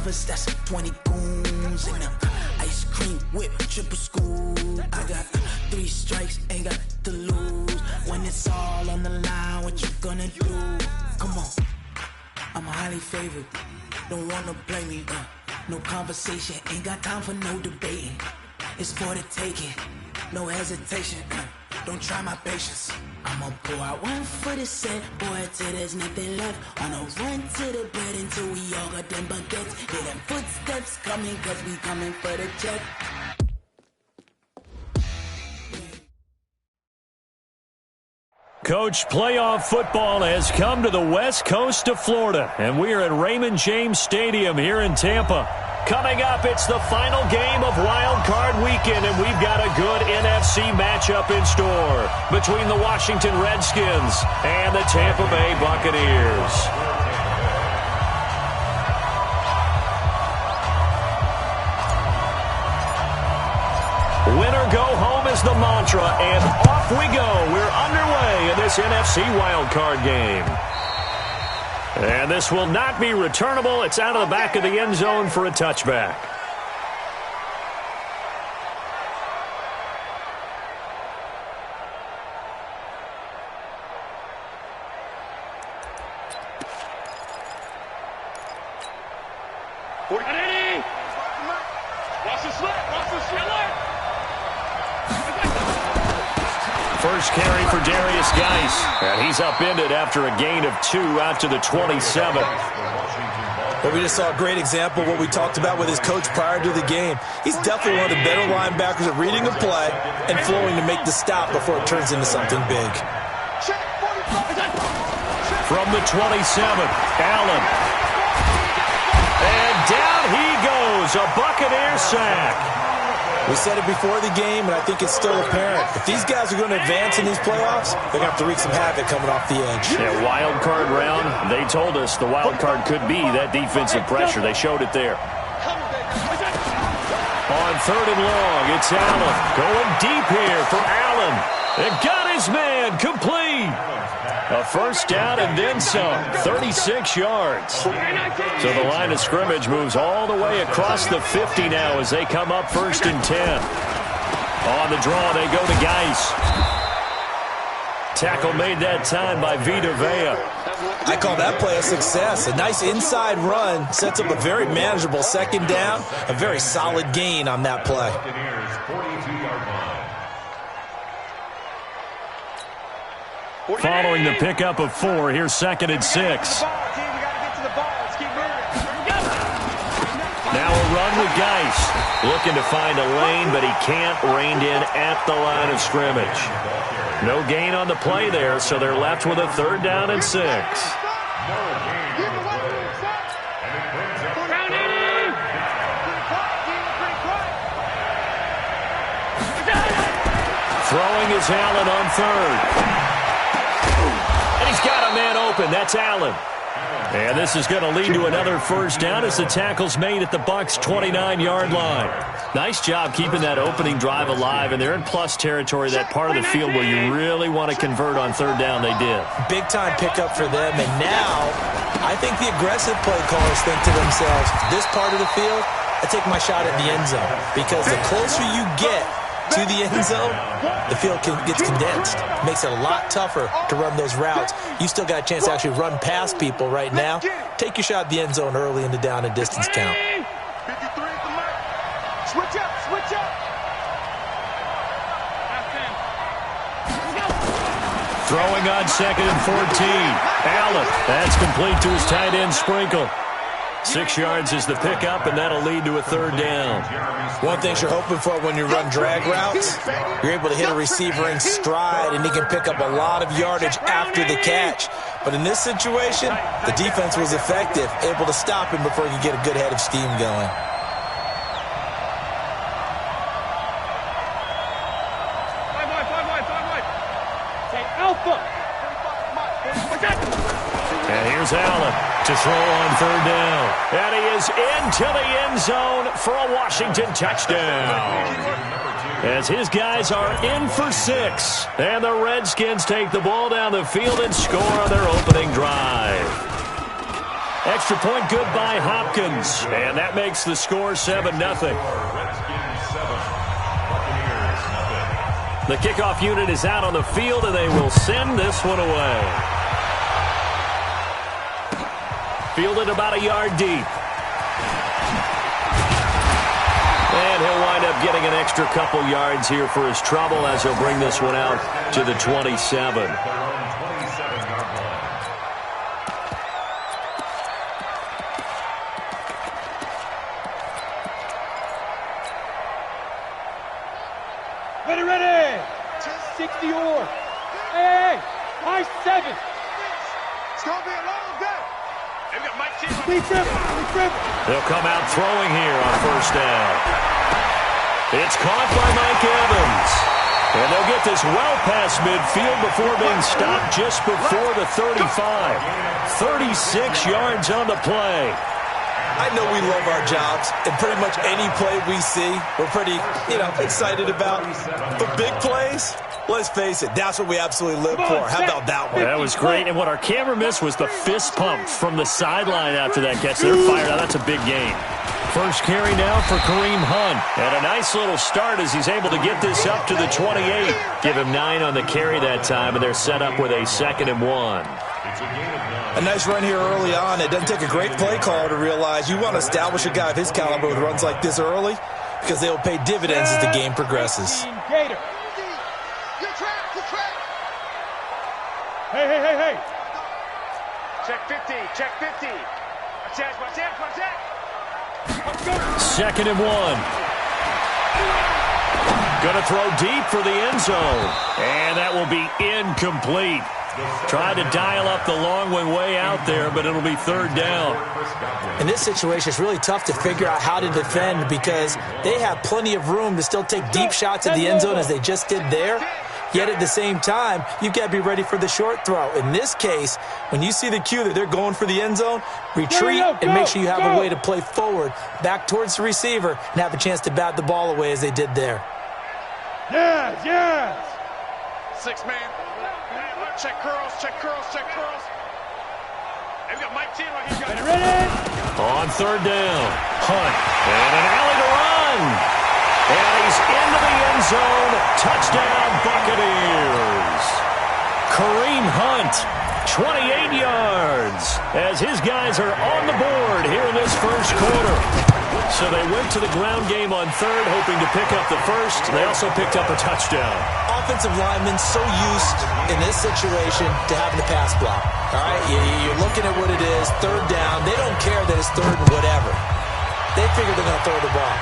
brothers, that's 20 goons. And ice cream whip, triple school. I got 3 strikes, ain't got to lose. When it's all on the line, what you gonna do? Come on, I'm highly favored. Don't wanna blame me, no conversation, ain't got time for no debating. It's for the taking, no hesitation, don't try my patience. I'ma pour out one for the set, boy, till there's nothing left. On a run to the bed until we all got them baguettes. Hear them footsteps coming, cause we coming for the check. Coach, playoff football has come to the west coast of Florida, and we are at Raymond James Stadium here in Tampa. Coming up, it's the final game of Wild Card Weekend, and we've got a good NFC matchup in store between the Washington Redskins and the Tampa Bay Buccaneers. Winner go home is the mantra, and off we go. We're underway in this NFC wildcard game. And this will not be returnable. It's out of the back of the end zone for a touchback. First carry for Darius Geis, and he's upended after a gain of 2 out to the 27. Well, we just saw a great example of what we talked about with his coach prior to the game. He's definitely one of the better linebackers at reading a play and flowing to make the stop before it turns into something big. From the 27, Allen. And down he goes, a Buccaneer sack. We said it before the game, and I think it's still apparent. If these guys are going to advance in these playoffs, they're going to have to wreak some havoc coming off the edge. Yeah, wild card round, they told us the wild card could be that defensive pressure. They showed it there. On 3rd and long, it's Allen. Going deep here for Allen. And got his man complete. A first down and then some, 36 yards. So the line of scrimmage moves all the way across the 50 now as they come up 1st and 10. On the draw, they go to Geis. Tackle made that time by Vita Vea. I call that play a success. A nice inside run sets up a very manageable 2nd down. A very solid gain on that play. Following the pickup of 4, here's 2nd and 6. Now a run with Geis. Looking to find a lane, but he can't. Reined in at the line of scrimmage. No gain on the play there, so they're left with a 3rd down and 6. Throwing is Allen on 3rd. Got a man open. That's Allen. And this is going to lead to another first down as the tackle's made at the Bucs' 29-yard line. Nice job keeping that opening drive alive, and they're in plus territory, that part of the field where you really want to convert on 3rd down. They did. Big-time pickup for them, and now I think the aggressive play callers think to themselves, this part of the field, I take my shot at the end zone, because the closer you get to the end zone, the field gets condensed. Makes it a lot tougher to run those routes. You still got a chance to actually run past people right now. Take your shot at the end zone early in the down and distance count. 53 at the mark. Switch up, switch up. Throwing on 2nd and 14. Allen, that's complete to his tight end Sprinkle. 6 yards is the pickup, and that'll lead to a 3rd down. One thing you're hoping for when you run drag routes, you're able to hit a receiver in stride, and he can pick up a lot of yardage after the catch. But in this situation, the defense was effective, able to stop him before he could get a good head of steam going. And here's Allen to throw on 3rd down. And he is into the end zone for a Washington touchdown. As his guys are in for 6. And the Redskins take the ball down the field and score on their opening drive. Extra point good by Hopkins. And that makes the score 7-0. The kickoff unit is out on the field, and they will send this one away. Fielded about a yard deep. And he'll wind up getting an extra couple yards here for his trouble as he'll bring this one out to the 27. Ready. 60 or. Hey, high 7. It's going to be a long day. They'll come out throwing here on first down. It's caught by Mike Evans. And they'll get this well past midfield before being stopped just before the 35. 36 yards on the play. I know we love our jobs, and pretty much any play we see, we're pretty, excited about. But big plays, let's face it, that's what we absolutely live for. How about that one? That was great, and what our camera missed was the fist pump from the sideline after that catch. They're fired out. That's a big gain. First carry now for Kareem Hunt. And a nice little start as he's able to get this up to the 28. Give him 9 on the carry that time, and they're set up with a 2nd and 1. A nice run here early on. It doesn't take a great play caller to realize you want to establish a guy of his caliber with runs like this early because they will pay dividends as the game progresses. Hey. Check 50. Watch that. 2nd and 1. Gonna throw deep for the end zone. And that will be incomplete. Tried to dial up the long way out there, but it'll be 3rd down. In this situation, it's really tough to figure out how to defend because they have plenty of room to still take deep shots at the end zone as they just did there. Yet at the same time, you've got to be ready for the short throw. In this case, when you see the cue that they're going for the end zone, retreat and make sure you have a way to play forward, back towards the receiver, and have a chance to bat the ball away as they did there. Yes. 6-man. Check curls. Hey, we got Mike T right here, guys. Ready? On 3rd down, Hunt. And an alley to run. And he's into the end zone. Touchdown, Buccaneers. Kareem Hunt, 28 yards, as his guys are on the board here in this first quarter. So they went to the ground game on 3rd, hoping to pick up the first. They also picked up a touchdown. Offensive linemen so used in this situation to having the pass block. All right, you're looking at what it is, 3rd down. They don't care that it's 3rd and whatever. They figure they're going to throw the ball.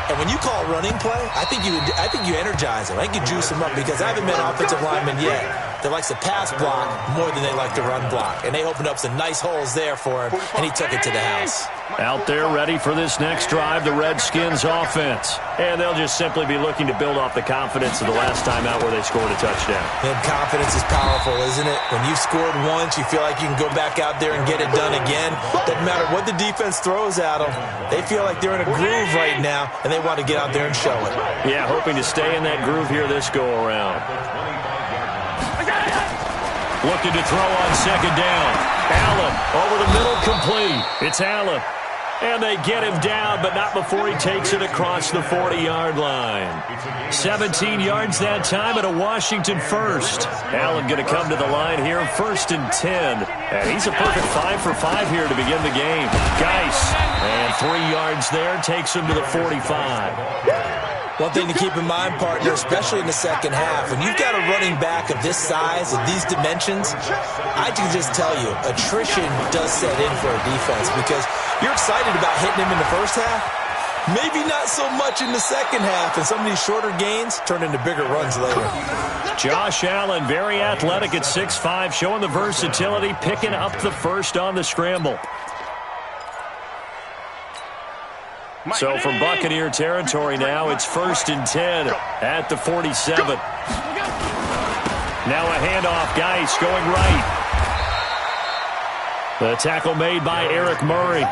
And when you call running play, I think you energize them. I think you juice them up because I haven't met offensive linemen yet that likes to pass block more than they like to run block. And they opened up some nice holes there for him, and he took it to the house. Out there ready for this next drive, the Redskins offense. And they'll just simply be looking to build off the confidence of the last time out where they scored a touchdown. And confidence is powerful, isn't it? When you've scored once, you feel like you can go back out there and get it done again. Doesn't matter what the defense throws at them. They feel like they're in a groove right now, and they want to get out there and show it. Yeah, hoping to stay in that groove here this go-around. Looking to throw on 2nd down. Allen over the middle, complete. It's Allen. And they get him down, but not before he takes it across the 40-yard line. 17 yards that time at a Washington first. Allen going to come to the line here, 1st and 10. And he's a perfect 5 for 5 here to begin the game. Geis, and 3 yards there, takes him to the 45. One thing to keep in mind, partner, especially in the second half, when you've got a running back of this size, of these dimensions, I can just tell you, attrition does set in for a defense because you're excited about hitting him in the first half. Maybe not so much in the second half, and some of these shorter gains turn into bigger runs later. Josh Allen, very athletic at 6'5", showing the versatility, picking up the first on the scramble. So from Buccaneer territory now, it's 1st and 10 at the 47. Now a handoff, Geis going right. The tackle made by Eric Murray.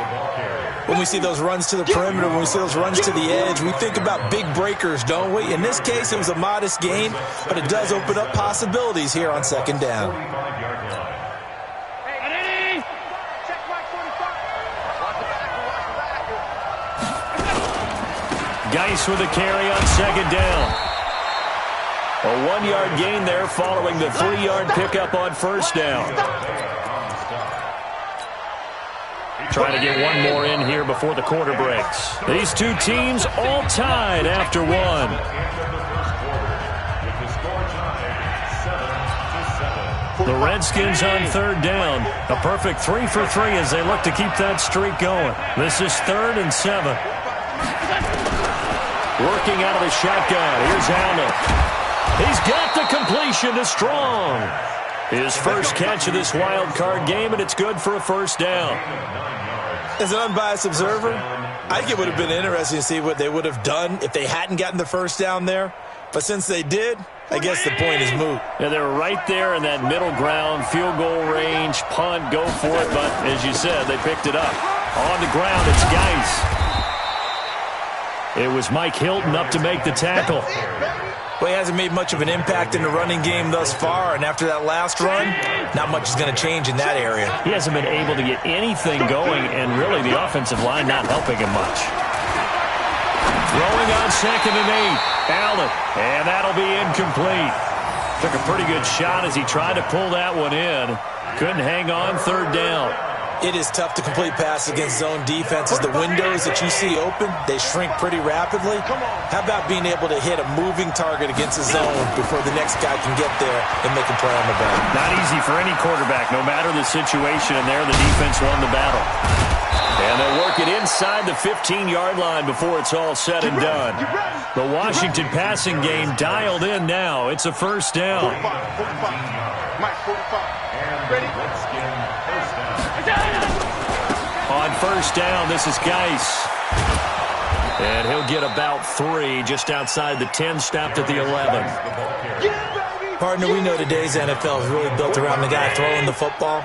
When we see those runs to the perimeter, when we see those runs to the edge, we think about big breakers, don't we? In this case, it was a modest gain, but it does open up possibilities here on 2nd down. Geis with a carry on second down. A 1-yard gain there following the 3-yard pickup on first down. Trying to get one more in here before the quarter breaks. These two teams all tied after one. The Redskins on third down. A perfect 3 for 3 as they look to keep that streak going. This is 3rd and 7. Working out of the shotgun. Here's Allen. He's got the completion to Strong. His first catch of this wild card game, and it's good for a first down. As an unbiased observer, I think it would have been interesting to see what they would have done if they hadn't gotten the first down there. But since they did, I guess the point is moot. Yeah, they were right there in that middle ground, field goal range, punt, go for it. But as you said, they picked it up. On the ground, it's Geis. It was Mike Hilton up to make the tackle. Well, he hasn't made much of an impact in the running game thus far, and after that last run, not much is going to change in that area. He hasn't been able to get anything going, and really the offensive line not helping him much. Throwing on 2nd and 8. Allen, and that'll be incomplete. Took a pretty good shot as he tried to pull that one in. Couldn't hang on 3rd down. It is tough to complete passes against zone defenses. The windows that you see open, they shrink pretty rapidly. How about being able to hit a moving target against a zone before the next guy can get there and make a play on the ball? Not easy for any quarterback, no matter the situation, and there the defense won the battle. And they'll work it inside the 15-yard line before it's all said and done. The Washington passing game dialed in now. It's a first down. Ready? On first down, this is Geis. And he'll get about 3 just outside the 10, stopped at the 11. Partner, we know today's NFL is really built around the guy throwing the football.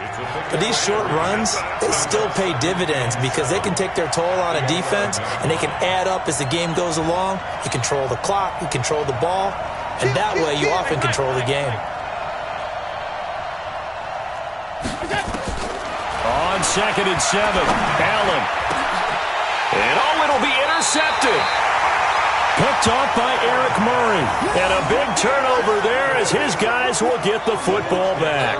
But these short runs, they still pay dividends because they can take their toll on a defense and they can add up as the game goes along. You control the clock, you control the ball, and that way you often control the game. On 2nd and 7, Allen. And it'll be intercepted. Picked off by Eric Murray. And a big turnover there as his guys will get the football back.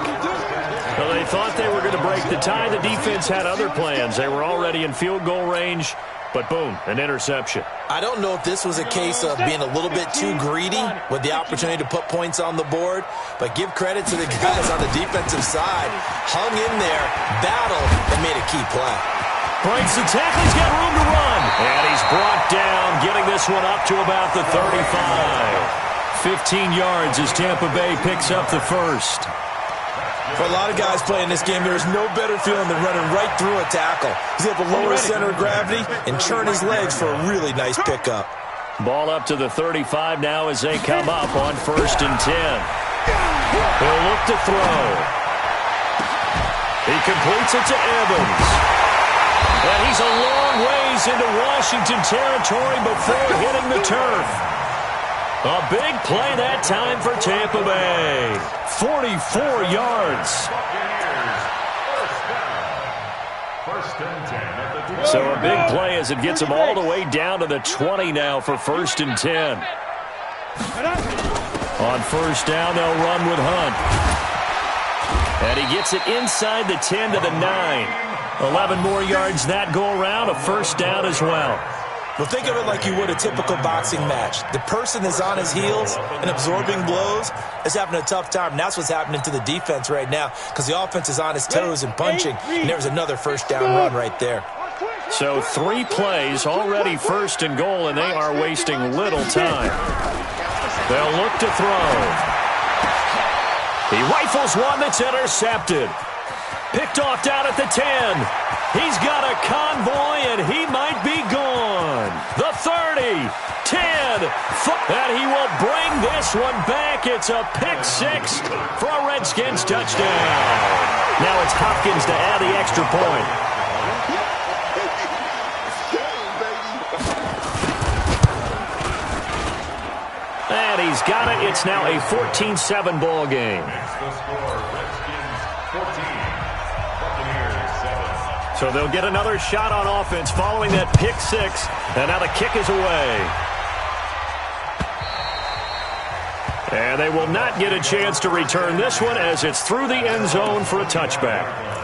Well, they thought they were going to break the tie. The defense had other plans. They were already in field goal range. But boom, an interception. I don't know if this was a case of being a little bit too greedy with the opportunity to put points on the board, but give credit to the guys on the defensive side. Hung in there, battled, and made a key play. Breaks the tackle, he's got room to run. And he's brought down, getting this one up to about the 35. 15 yards as Tampa Bay picks up the first. For a lot of guys playing this game, there is no better feeling than running right through a tackle. He's able to lower his center of gravity and churn his legs for a really nice pickup. Ball up to the 35 now as they come up on 1st and 10. He'll look to throw. He completes it to Evans. And he's a long ways into Washington territory before hitting the turf. A big play that time for Tampa Bay. 44 yards. So a big play as it gets him all the way down to the 20 now for 1st and 10. On first down, they'll run with Hunt. And he gets it inside the 10 to the 9. 11 more yards that go around, a first down as well. Well, think of it like you would a typical boxing match. The person is on his heels and absorbing blows is having a tough time. And that's what's happening to the defense right now because the offense is on his toes and punching. And there's another first down run right there. So 3 plays, already 1st and goal, and they are wasting little time. They'll look to throw. He rifles one that's intercepted. Picked off down at the 10. He's got a convoy, and he might be gone. The 30, 10, and he will bring this one back. It's a pick 6 for a Redskins touchdown. Now it's Hopkins to add the extra point. And he's got it. It's now a 14-7 ball game. So they'll get another shot on offense following that pick six. And now the kick is away. And they will not get a chance to return this one as it's through the end zone for a touchback.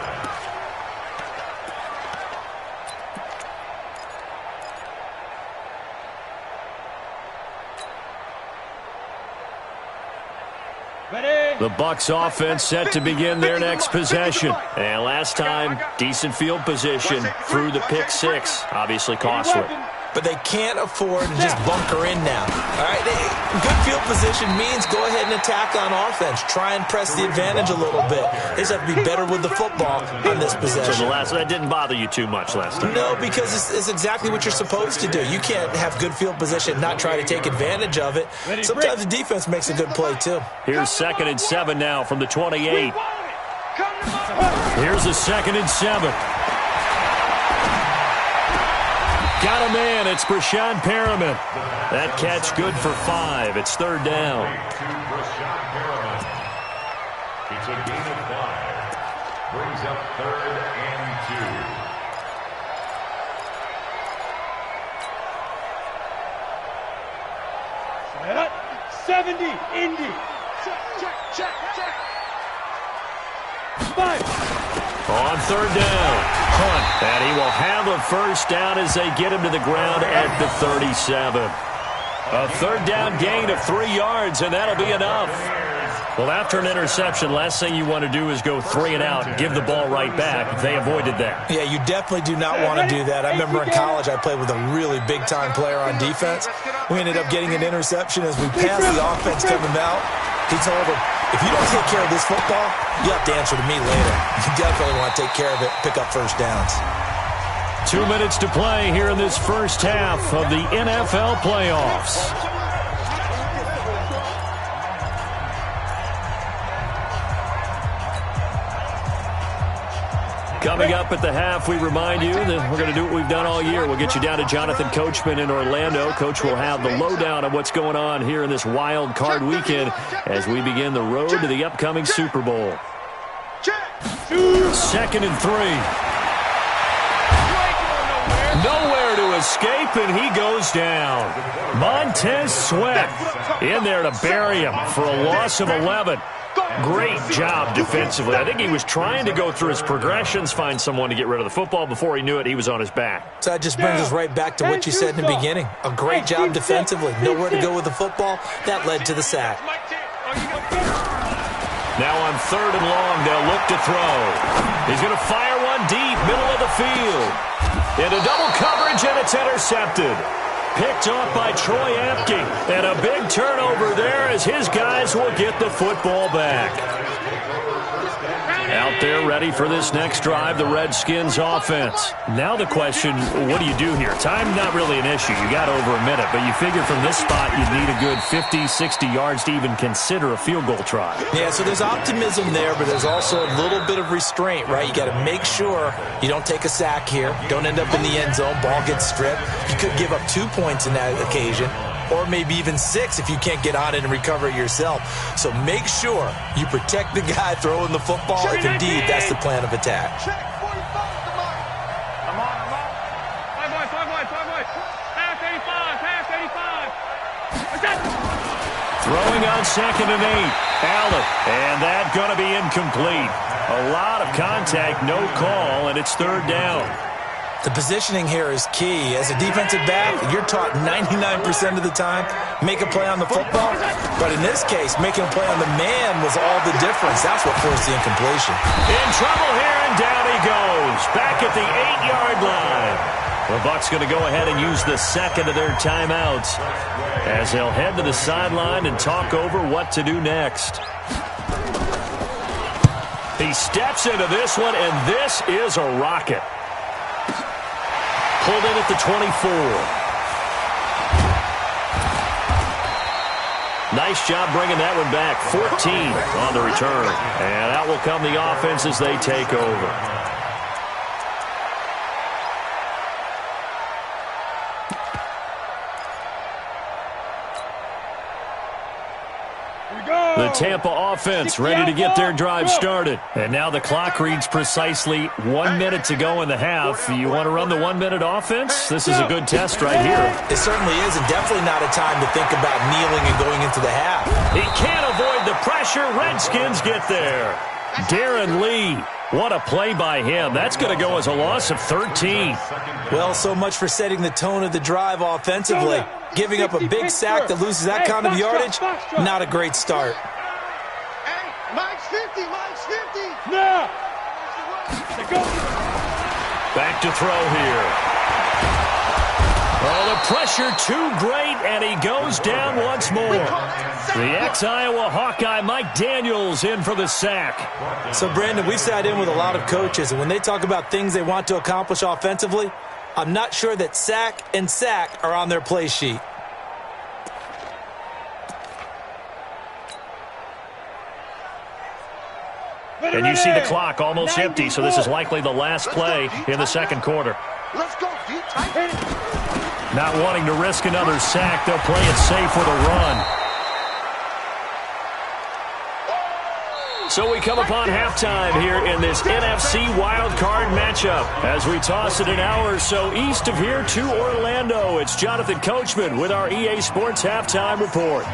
The Bucs offense set to begin their next possession. And last time, decent field position through the pick six. Obviously costly. But they can't afford to just bunker in now. All right, good field position means go ahead and attack on offense. Try and press the advantage a little bit. They just have to be better with the football on this possession. So that didn't bother you too much last time? No, because it's exactly what you're supposed to do. You can't have good field position and not try to take advantage of it. Sometimes the defense makes a good play, too. Here's 2nd and 7 now from the 28. Here's a 2nd and 7. Got a man. It's Brashad Perriman. That catch good for 5. It's 3rd down. It's a gain of 5. Brings up 3rd and 2. 70, Indy. Check. 5. On 3rd down, Hunt, and he will have a first down as they get him to the ground at the 37. A 3rd down gain of 3 yards, and that'll be enough. Well, after an interception, last thing you want to do is go 3 and out and give the ball right back. They avoided that. Yeah, you definitely do not want to do that. I remember in college I played with a really big-time player on defense. We ended up getting an interception as we passed the offense coming out. He told him, if you don't take care of this football, you have to answer to me later. You definitely want to take care of it, pick up first downs. 2 minutes to play here in this first half of the NFL playoffs. Coming up at the half, we remind you that we're going to do what we've done all year. We'll get you down to Jonathan Coachman in Orlando. Coach will have the lowdown on what's going on here in this wild card weekend as we begin the road to the upcoming Super Bowl. 2nd and 3. Nowhere to escape, and he goes down. Montez Sweat in there to bury him for a loss of 11. Great job defensively. I think he was trying to go through his progressions, find someone to get rid of the football. Before he knew it, he was on his back. So that just brings us right back to what you said in the beginning. A great job defensively. Nowhere to go with the football. That led to the sack. Now on 3rd and long, they'll look to throw. He's going to fire one deep, middle of the field. Into double coverage, and it's intercepted. Picked off by Troy Apke. And a big turnover there as his guys will get the football back. Out there ready for this next drive, the Redskins offense. Now the question, what do you do here? Time not really an issue. You got over a minute, but you figure from this spot you'd need a good 50, 60 yards to even consider a field goal try. Yeah, so there's optimism there, but there's also a little bit of restraint, right? You got to make sure you don't take a sack here. Don't end up in the end zone. Ball gets stripped. You could give up 2 points in that occasion, or maybe even 6 if you can't get on it and recover it yourself. So make sure you protect the guy throwing the football if indeed that's the plan of attack. Throwing on 2nd and 8. Allen, and that's going to be incomplete. A lot of contact, no call, and it's 3rd down. The positioning here is key. As a defensive back, you're taught 99% of the time, make a play on the football. But in this case, making a play on the man was all the difference. That's what forced the incompletion. In trouble here, and down he goes. Back at the 8-yard line. The Bucs going to go ahead and use the second of their timeouts as they'll head to the sideline and talk over what to do next. He steps into this one, and this is a rocket. Pulled in at the 24. Nice job bringing that one back. 14 on the return. And out will come the offense as they take over. The The Tampa offense ready to get their drive started. And now the clock reads precisely 1 minute to go in the half. You want to run the 1 minute offense? This is a good test right here. It certainly is, and definitely not a time to think about kneeling and going into the half. He can't avoid the pressure. Redskins get there. Darren Lee, what a play by him. That's going to go as a loss of 13. Well, so much for setting the tone of the drive offensively. Giving up a big sack that loses that kind of yardage, not a great start. Hey, Mike's 50, Mike's 50. No. Back to throw here. Oh, the pressure too great, and he goes down once more. The ex-Iowa Hawkeye Mike Daniels in for the sack. So, Brandon, we've sat in with a lot of coaches, and when they talk about things they want to accomplish offensively, I'm not sure that sack and sack are on their play sheet. And you see the clock almost empty, so this is likely the last play in the second quarter. Let's go, Not wanting to risk another sack, they'll play it safe with a run. So we come upon halftime here in this NFC wildcard matchup. As we toss it an hour or so east of here to Orlando, it's Jonathan Coachman with our EA Sports Halftime Report.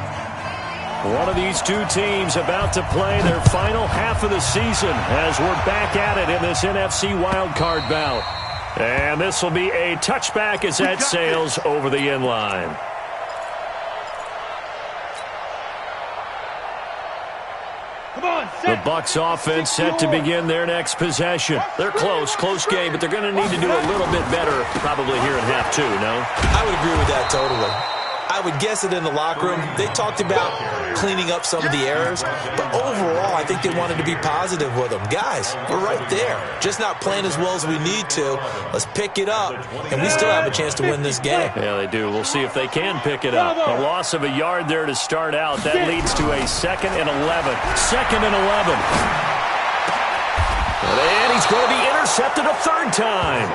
One of these two teams about to play their final half of the season as we're back at it in this NFC wildcard bout. And this will be a touchback as that sails over the end line. The Bucs offense set to begin their next possession. They're close game, but they're going to need to do a little bit better probably here in half two, no? I would agree with that totally. I would guess it in the locker room. They talked about cleaning up some of the errors, but overall, I think they wanted to be positive with them. Guys, we're right there. Just not playing as well as we need to. Let's pick it up, and we still have a chance to win this game. Yeah, they do. We'll see if they can pick it up. A loss of a yard there to start out. That leads to a 2nd and 11. 2nd and 11. And he's going to be intercepted a third time.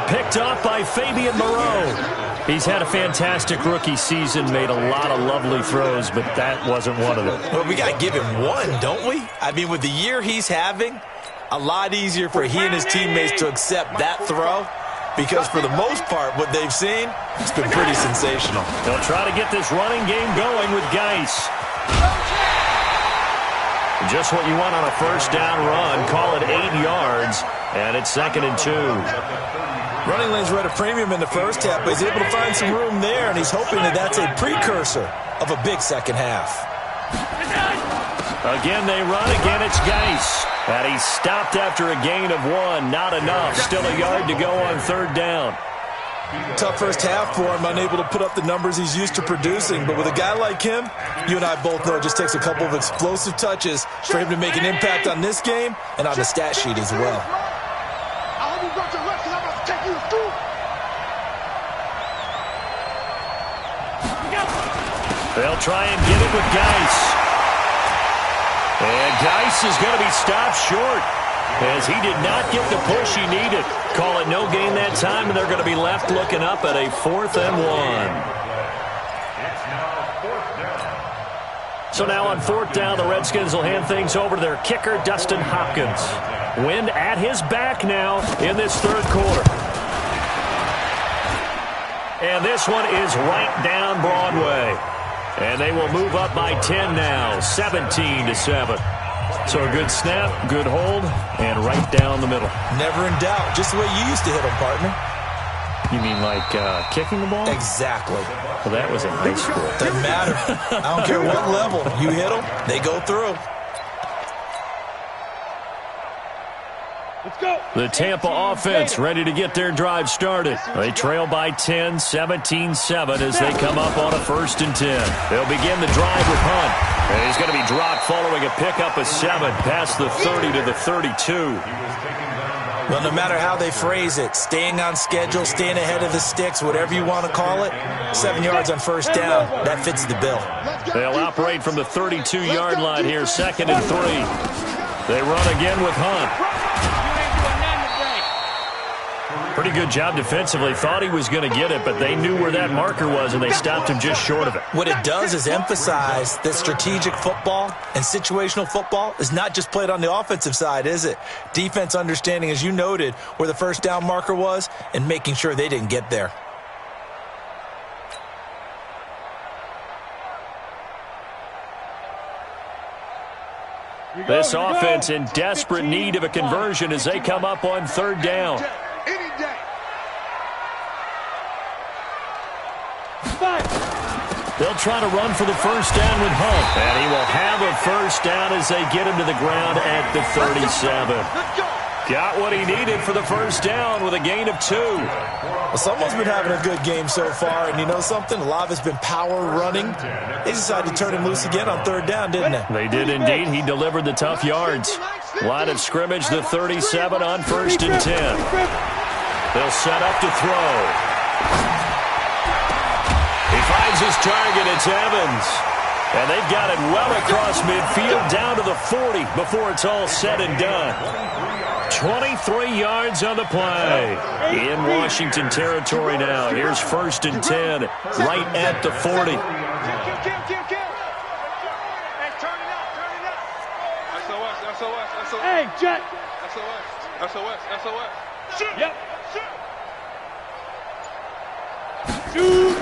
Picked off by Fabian Moreau. He's had a fantastic rookie season, made a lot of lovely throws, but that wasn't one of them. Well, we got to give him one, don't we? I mean, with the year he's having, a lot easier for he and his teammates to accept that throw because for the most part, what they've seen, it's been pretty sensational. They'll try to get this running game going with Geis. Just what you want on a first down run. Call it 8 yards, and it's 2nd and 2. Running lanes were at a premium in the first half, but he's able to find some room there, and he's hoping that that's a precursor of a big second half. Again, they run. Again, it's Geis. And he's stopped after a gain of 1. Not enough. Still a yard to go on 3rd down. Tough first half for him, unable to put up the numbers he's used to producing. But with a guy like him, you and I both know it just takes a couple of explosive touches for him to make an impact on this game and on the stat sheet as well. They'll try and get it with Geis. And Geis is going to be stopped short as he did not get the push he needed. Call it no gain that time, and they're going to be left looking up at a 4th and 1. So now on 4th down, the Redskins will hand things over to their kicker, Dustin Hopkins. Wind at his back now in this 3rd quarter. And this one is right down Broadway. And they will move up by 10 now, 17-7. So a good snap, good hold, and right down the middle. Never in doubt. Just the way you used to hit them, partner. You mean like kicking the ball? Exactly. Well, that was in high school. Doesn't matter. I don't care what level. You hit them, they go through. Let's go. The Tampa offense ready to get their drive started. They trail by 10, 17-7 as they come up on a 1st and 10. They'll begin the drive with Hunt. And he's going to be dropped following a pickup of 7 past the 30 to the 32. Well, no matter how they phrase it, staying on schedule, staying ahead of the sticks, whatever you want to call it, 7 yards on 1st down, that fits the bill. They'll operate from the 32-yard line here, 2nd and 3. They run again with Hunt. Pretty good job defensively. Thought he was going to get it, but they knew where that marker was, and they stopped him just short of it. What it does is emphasize that strategic football and situational football is not just played on the offensive side, is it? Defense understanding, as you noted, where the first down marker was and making sure they didn't get there. This offense in desperate need of a conversion as they come up on third down. They'll try to run for the first down with Hunt. And he will have a first down as they get him to the ground at the 37. Got what he needed for the first down with a gain of 2. Well, someone's been having a good game so far, and you know something? A lot of it's been power running. They decided to turn him loose again on third down, didn't they? They did indeed. He delivered the tough yards. Line of scrimmage, the 37 on 1st and 10. They'll set up to throw. He finds his target. It's Evans. And they've got it well across midfield down to the 40 before it's all said and done. 23 yards on the play. In Washington territory now. Here's 1st and 10 right at the 40. Hey, Jet. SOS. Yep. Shoot.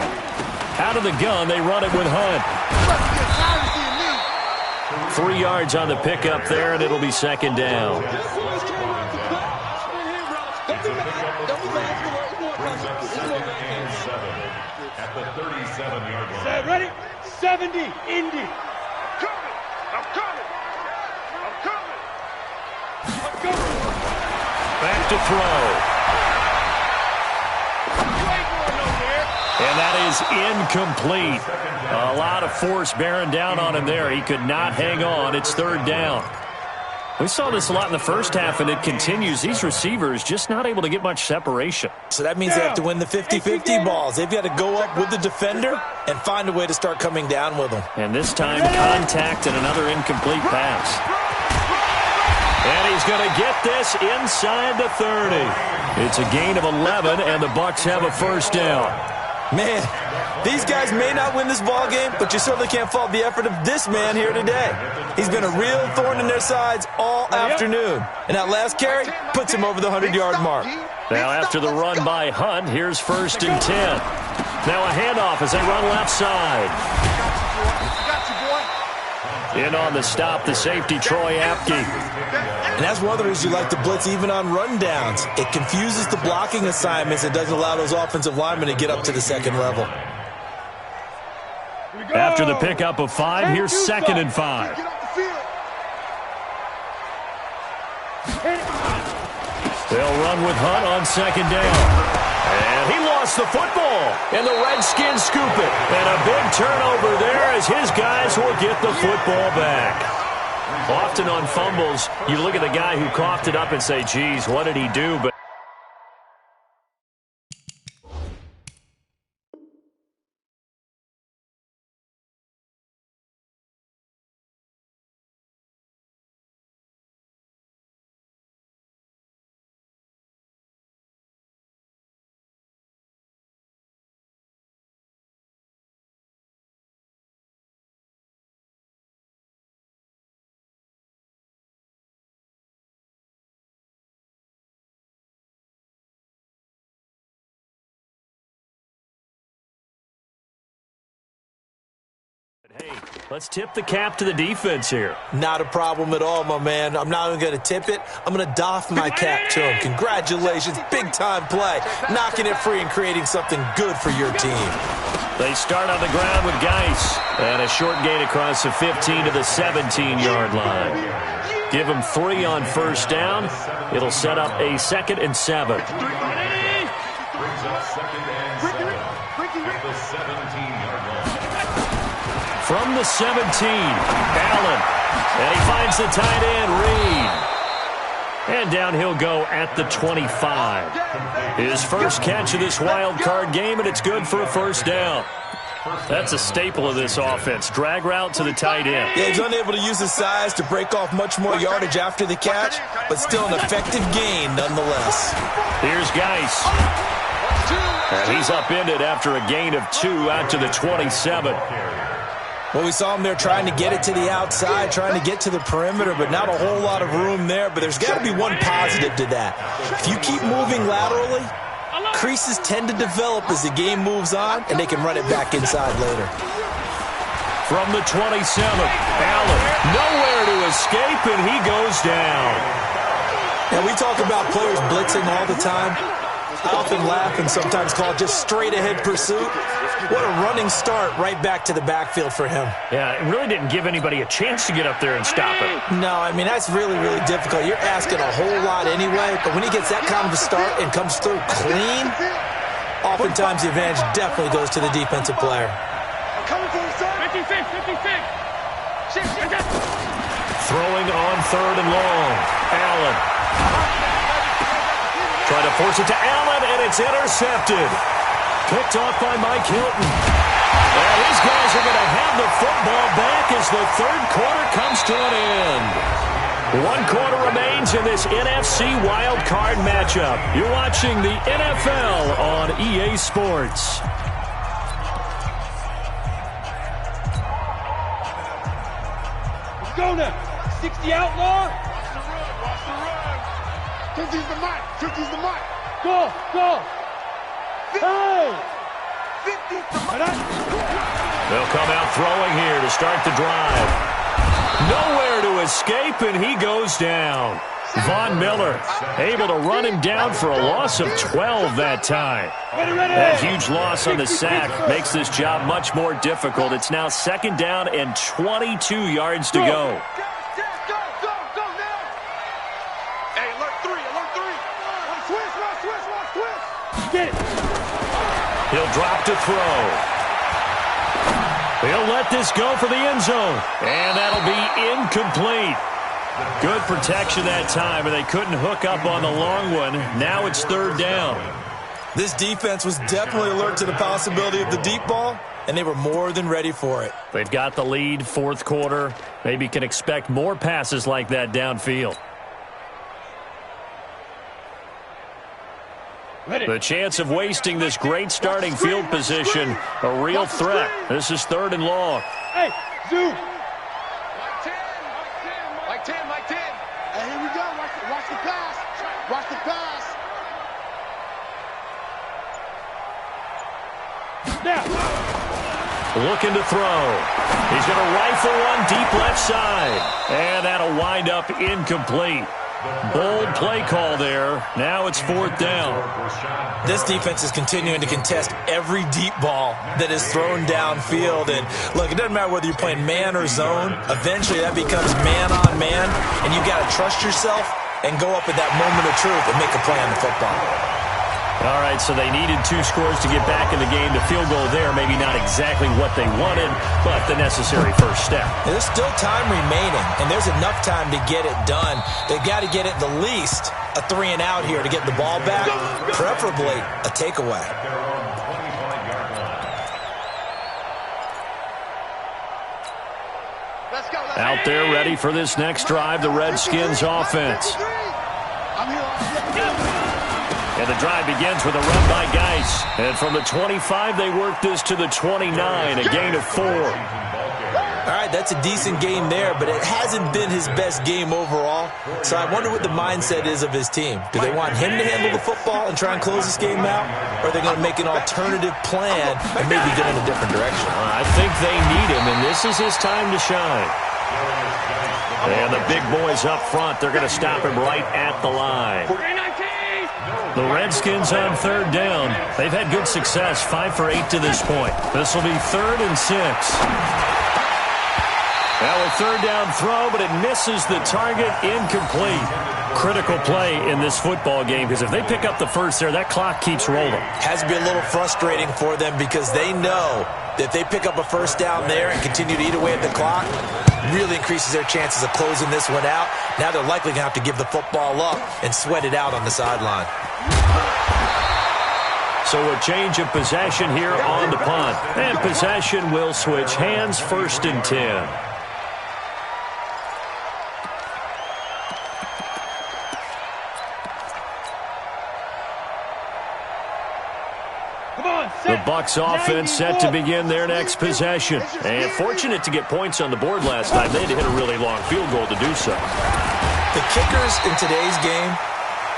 Out of the gun, they run it with Hunt. 3 yards on the pickup there, and it'll be 2nd down. At the 37-yard line. Ready? 70, Indy. I'm coming. Back to throw. And that is incomplete. A lot of force bearing down on him there. He could not hang on. It's 3rd down. We saw this a lot in the first half, and it continues. These receivers just not able to get much separation. So that means they have to win the 50-50 balls. They've got to go up with the defender and find a way to start coming down with them. And this time, contact and another incomplete pass. And he's going to get this inside the 30. It's a gain of 11, and the Bucs have a first down. Man, these guys may not win this ball game, but you certainly can't fault the effort of this man here today. He's been a real thorn in their sides all afternoon. And that last carry puts him over the 100-yard mark. Now after the run by Hunt, here's 1st and 10. Now a handoff as they run left side. In on the stop, the safety, Troy Apke. And that's one of the reasons you like to blitz even on rundowns. It confuses the blocking assignments. It doesn't allow those offensive linemen to get up to the 2nd level. After the pickup of 5, here's 2nd and 5. They'll run with Hunt on 2nd down. And he lost the football. And the Redskins scoop it. And a big turnover there as his guys will get the football back. Often on fumbles, you look at the guy who coughed it up and say, geez, what did he do? But hey, let's tip the cap to the defense here. Not a problem at all, my man. I'm not even going to tip it. I'm going to doff my cap to him. Congratulations. Big-time play. Knocking it free and creating something good for your team. They start on the ground with Geis. And a short gain across the 15 to the 17-yard line. Give him 3 on 1st down. It'll set up a 2nd and 7. Brings up 2nd and 7 at the 17-yard line. From the 17, Allen. And he finds the tight end, Reed. And down he'll go at the 25. His first catch of this wild card game, and it's good for a first down. That's a staple of this offense. Drag route to the tight end. Yeah, he's unable to use his size to break off much more yardage after the catch, but still an effective gain nonetheless. Here's Geis. And he's upended after a gain of 2 out to the 27. Well, we saw him there trying to get it to the outside, trying to get to the perimeter, but not a whole lot of room there. But there's got to be one positive to that. If you keep moving laterally, creases tend to develop as the game moves on, and they can run it back inside later. From the 27th, Allen, nowhere to escape, and he goes down. And we talk about players blitzing all the time. I often laugh and sometimes call it just straight-ahead pursuit. What a running start right back to the backfield for him. Yeah, it really didn't give anybody a chance to get up there and stop him. No, I mean, that's really, really difficult. You're asking a whole lot anyway, but when he gets that kind of a start and comes through clean, oftentimes the advantage definitely goes to the defensive player. Throwing on 3rd and long. Allen. Trying to force it to Allen, and it's intercepted. Picked off by Mike Hilton. And these guys are going to have the football back as the 3rd quarter comes to an end. 1 quarter remains in this NFC Wild Card matchup. You're watching the NFL on EA Sports. Let's go now. 60 outlaw. Watch the run. 50's the mic. 50's the mic. Go, go. Hey! They'll come out throwing here to start the drive. Nowhere to escape, and he goes down. Von Miller able to run him down for a loss of 12 that time. That huge loss on the sack makes this job much more difficult. It's now 2nd down and 22 yards to go. Get it. He'll drop to throw. He'll let this go for the end zone. And that'll be incomplete. Good protection that time, and they couldn't hook up on the long one. Now it's 3rd down. This defense was definitely alert to the possibility of the deep ball, and they were more than ready for it. They've got the lead, 4th quarter. Maybe can expect more passes like that downfield. The chance of wasting this great starting field position, a real threat. This is 3rd and long. Hey, Zoo. Mike 10. Hey, here we go. Watch the pass. Watch the pass. Now. Looking to throw. He's going to rifle one deep left side. And that'll wind up incomplete. Bold play call there. Now it's 4th down. This defense is continuing to contest every deep ball that is thrown downfield. And look, it doesn't matter whether you're playing man or zone. Eventually that becomes man on man, and you got to trust yourself and go up at that moment of truth and make a play on the football. All right, so they needed 2 scores to get back in the game. The field goal there, maybe not exactly what they wanted, but the necessary first step. There's still time remaining, and there's enough time to get it done. They've got to get it the least a 3 and out here to get the ball back, preferably a takeaway. Out there ready for this next drive, the Redskins offense. And the drive begins with a run by Geis. And from the 25, they work this to the 29, a gain of 4. All right, that's a decent game there, but it hasn't been his best game overall. So I wonder what the mindset is of his team. Do they want him to handle the football and try and close this game out? Or are they going to make an alternative plan and maybe get in a different direction? I think they need him, and this is his time to shine. And the big boys up front, they're going to stop him right at the line. The Redskins on 3rd down. They've had good success, 5 for 8 to this point. This will be 3rd and 6. Now a 3rd down throw, but it misses the target, incomplete. Critical play in this football game, because if they pick up the first there, that clock keeps rolling. Has to be a little frustrating for them because they know that if they pick up a first down there and continue to eat away at the clock, really increases their chances of closing this one out. Now they're likely going to have to give the football up and sweat it out on the sideline. So a change of possession here on the punt. And possession will switch hands, 1st and 10. The Bucs offense set to begin their next possession. And fortunate to get points on the board last time. They had to hit a really long field goal to do so. The kickers in today's game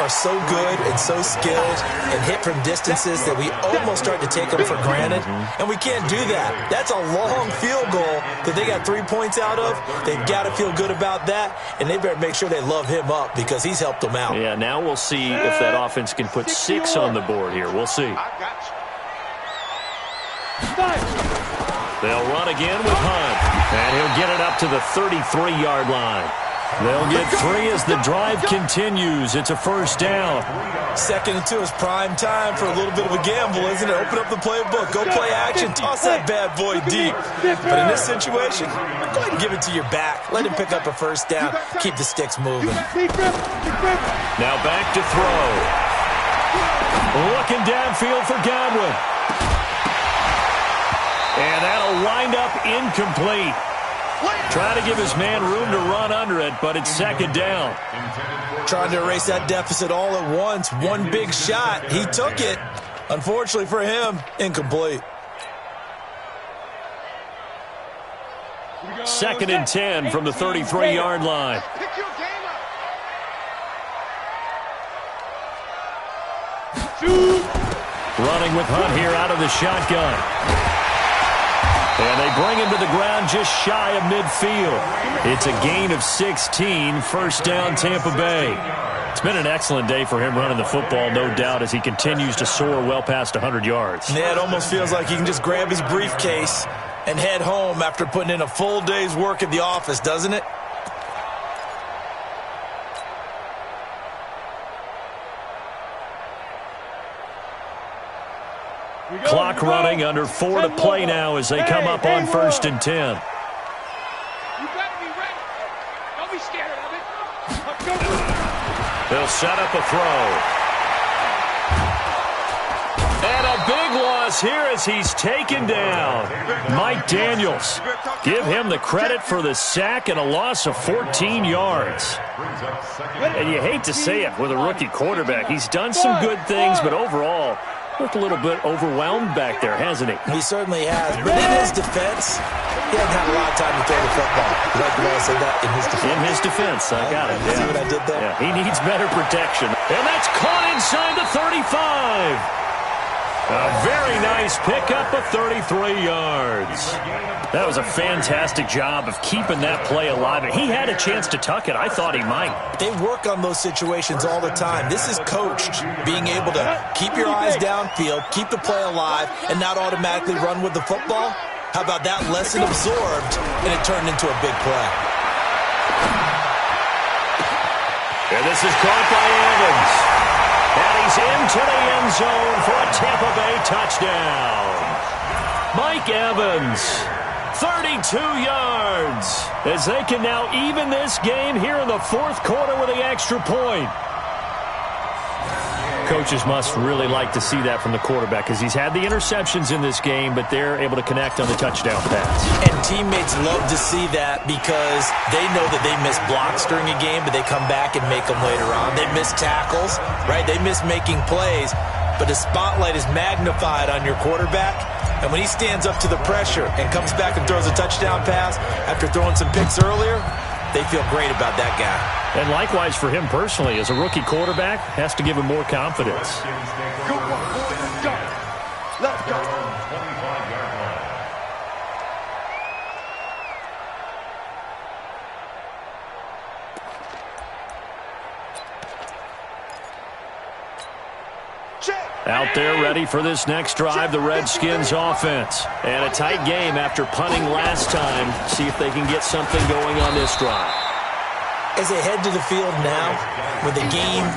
are so good and so skilled and hit from distances that we almost start to take them for granted. And we can't do that. That's a long field goal that they got 3 points out of. They've got to feel good about that, and they better make sure they love him up because he's helped them out. Yeah, now we'll see if that offense can put 6 on the board here. We'll see. They'll run again with Hunt, and he'll get it up to the 33-yard line. They'll get 3 as the drive continues. It's a 1st down. 2nd and 2 is prime time for a little bit of a gamble, isn't it? Open up the playbook. Go play action. Toss that bad boy deep. But in this situation, go ahead and give it to your back. Let him pick up a 1st down. Keep the sticks moving. Now back to throw. Looking downfield for Godwin. And that'll wind up incomplete. Trying to give his man room to run under it, but it's 2nd down. Trying to erase that deficit all at once. One big shot. He took it. Unfortunately for him, incomplete. 2nd and 10 from the 33-yard line. Running with Hunt here out of the shotgun. And they bring him to the ground just shy of midfield. It's a gain of 16, 1st down Tampa Bay. It's been an excellent day for him running the football, no doubt, as he continues to soar well past 100 yards. Yeah, it almost feels like he can just grab his briefcase and head home after putting in a full day's work at the office, doesn't it? Clock running, under 4 to play now as they come up on 1st and 10. You better be ready. Don't be scared of it. They'll set up a throw. And a big loss here as he's taken down. Mike Daniels. Give him the credit for the sack and a loss of 14 yards. And you hate to say it with a rookie quarterback. He's done some good things, but overall, looked a little bit overwhelmed back there, hasn't he? He certainly has. But in his defense, he hasn't had a lot of time to throw the football. You like the way I said that? In his defense. In his defense. I got it. See what I did there? Yeah, he needs better protection. And that's caught inside the 35. A very nice pickup of 33 yards. That was a fantastic job of keeping that play alive. And he had a chance to tuck it. I thought he might. They work on those situations all the time. This is coached, being able to keep your eyes downfield, keep the play alive, and not automatically run with the football. How about that lesson absorbed, and it turned into a big play. And this is caught by Evans. And he's into the end zone for a Tampa Bay touchdown. Mike Evans, 32 yards, as they can now even this game here in the 4th quarter with the extra point. Coaches must really like to see that from the quarterback because he's had the interceptions in this game, but they're able to connect on the touchdown pass. And teammates love to see that because they know that they miss blocks during a game, but they come back and make them later on. They miss tackles, right? They miss making plays, but the spotlight is magnified on your quarterback. And when he stands up to the pressure and comes back and throws a touchdown pass after throwing some picks earlier, they feel great about that guy. And likewise for him personally, as a rookie quarterback, has to give him more confidence. Let's go. Out there ready for this next drive, the Redskins offense. And a tight game after punting last time. See if they can get something going on this drive. As they head to the field now, with the game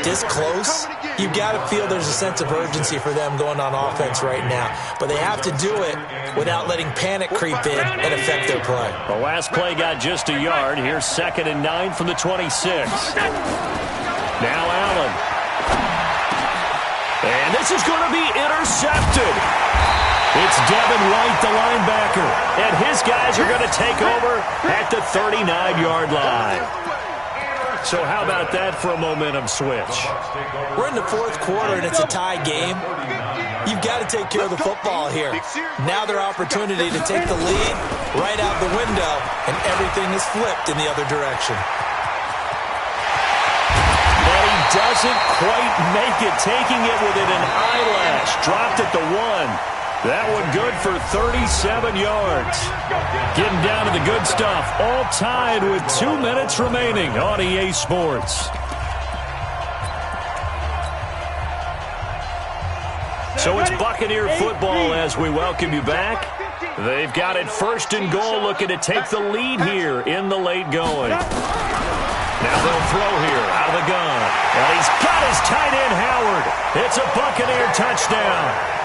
this close, you've got to feel there's a sense of urgency for them going on offense right now. But they have to do it without letting panic creep in and affect their play. The last play got just a yard. Here's 2nd and 9 from the 26. Now Allen. And this is going to be intercepted. It's Devin White, the linebacker, and his guys are going to take over at the 39-yard line. So how about that for a momentum switch? We're in the fourth quarter, and it's a tie game. You've got to take care of the football here. Now their opportunity to take the lead right out the window, and everything is flipped in the other direction. But he doesn't quite make it, taking it within an eyelash. Dropped at the 1. That one good for 37 yards. Getting down to the good stuff. All tied with 2 minutes remaining on EA Sports. So it's Buccaneer football as we welcome you back. They've got it first and goal, looking to take the lead here in the late going. Now they'll throw here out of the gun. And he's got his tight end, Howard. It's a Buccaneer touchdown.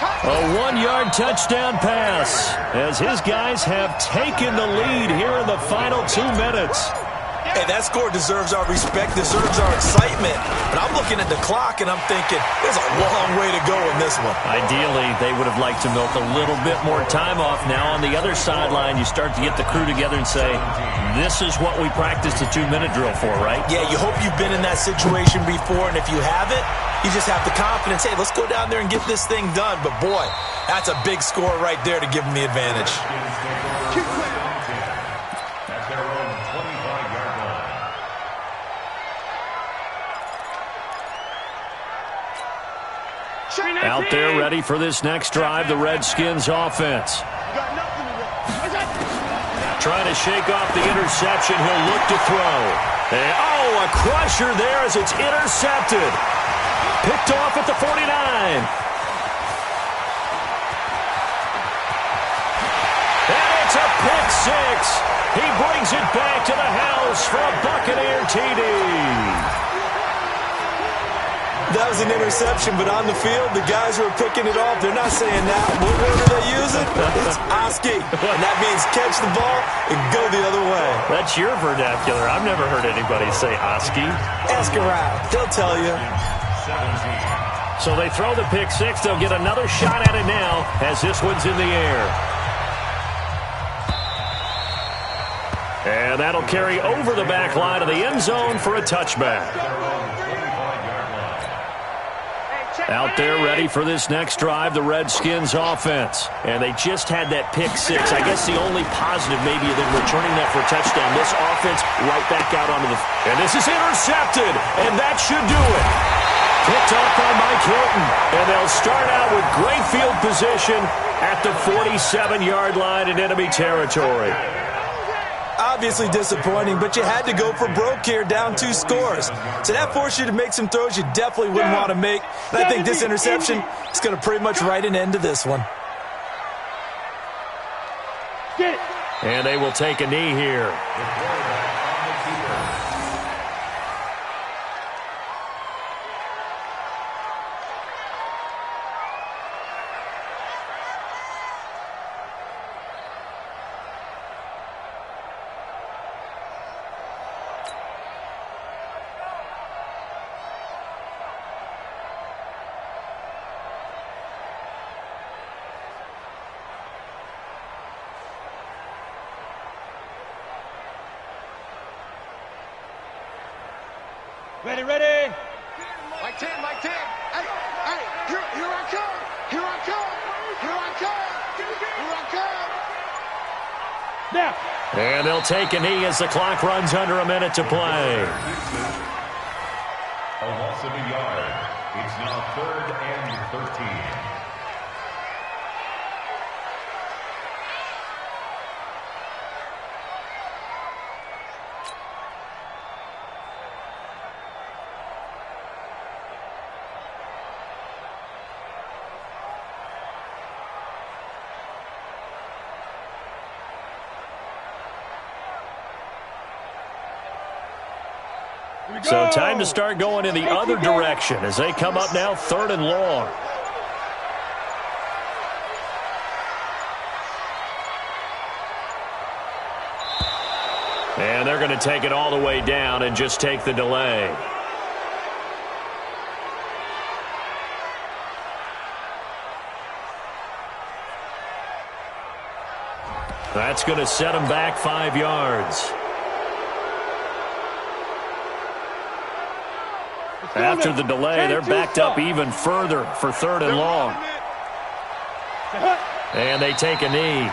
A 1-yard touchdown pass as his guys have taken the lead here in the final 2 minutes. Hey, that score deserves our respect, deserves our excitement. But I'm looking at the clock, and I'm thinking, there's a long way to go in this one. Ideally, they would have liked to milk a little bit more time off. Now on the other sideline, you start to get the crew together and say, this is what we practiced a 2-minute drill for, right? Yeah, you hope you've been in that situation before, and if you haven't, you just have the confidence, hey, let's go down there and get this thing done. But, boy, that's a big score right there to give them the advantage. Out there ready for this next drive, the Redskins offense. Trying to shake off the interception. He'll look to throw. And, a crusher there as it's intercepted. Picked off at the 49. And it's a pick six. He brings it back to the house for a Buccaneer TD. That was an interception, but on the field, the guys who are picking it off, they're not saying that. What word are they using? It's Oski. And that means catch the ball and go the other way. That's your vernacular. I've never heard anybody say Oski. Ask around. They'll tell you. So they throw the pick six. They'll get another shot at it now as this one's in the air. And that'll carry over the back line of the end zone for a touchback. Out there ready for this next drive, the Redskins offense. And they just had that pick six. I guess the only positive maybe than returning that for a touchdown. This offense right back out onto the... And this is intercepted, and that should do it. Picked off by Mike Hilton. And they'll start out with great field position at the 47-yard line in enemy territory. Obviously disappointing, but you had to go for broke here, down 2 scores. So that forced you to make some throws you definitely wouldn't want to make. And I think this interception is going to pretty much write an end to this one. And they will take a knee here. Ready, ready. Mike 10, Mike 10. Hey, here I come. Here I come. Here I come. Here I come. Now. And they'll take a knee as the clock runs under a minute to play. A loss of a yard. It's now 3rd and 13. So time to start going in the other direction as they come up now 3rd and long. And they're going to take it all the way down and just take the delay. That's going to set them back 5 yards. After the delay, they're backed up even further for 3rd and long. And they take a knee.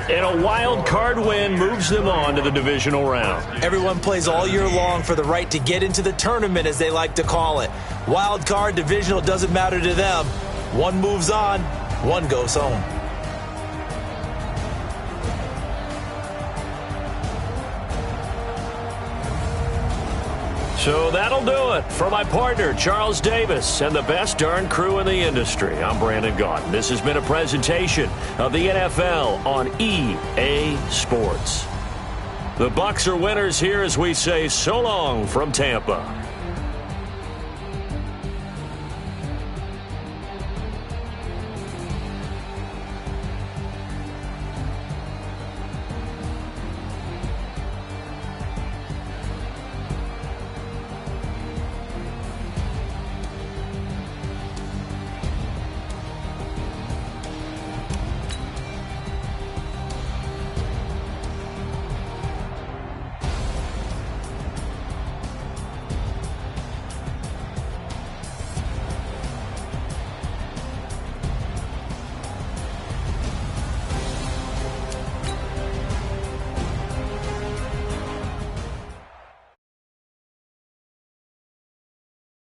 And a wild card win moves them on to the divisional round. Everyone plays all year long for the right to get into the tournament, as they like to call it. Wild card, divisional, doesn't matter to them. One moves on, one goes home. So that'll do it. For my partner, Charles Davis, and the best darn crew in the industry, I'm Brandon Gaudin. This has been a presentation of the NFL on EA Sports. The Bucs are winners here as we say so long from Tampa.